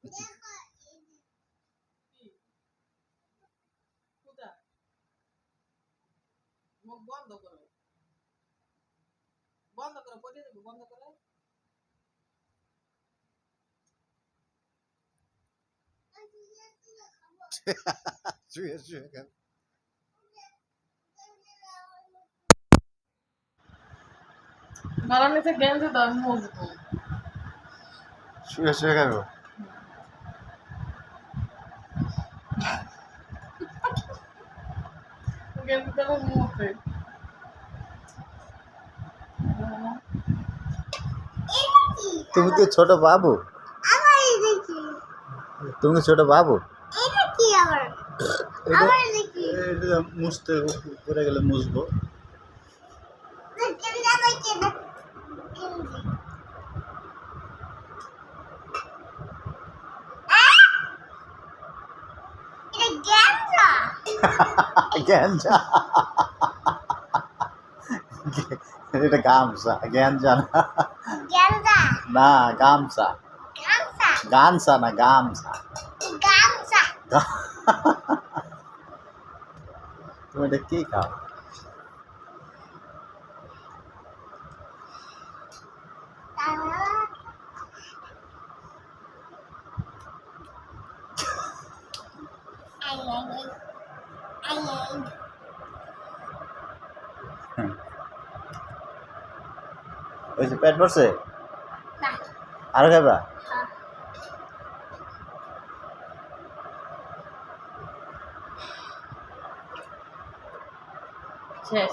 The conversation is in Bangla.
মুখ বন্ধ করো, বন্ধ করো, পড়ে দেবো, বন্ধ করো। শুয়ে শুয়ে খাবে। গলার নিচে গেঞ্জি দাও, আমি মুছবো। শুয়ে শুয়ে খাবো। গেঞ্জি দেবো মুছে। তুমি তো ছোট বাবু, তুমি ছোট বাবু। এটা মুছতে করে গেলে মুছবো। গ্যাঞ্জা, এটা গামছা, গ্যাঞ্জা না। না গামছা, গামছা না গামছা। তুমি এটা কি খাও? ওই যে পেট ভরছে, আরো খাবা? শেষ।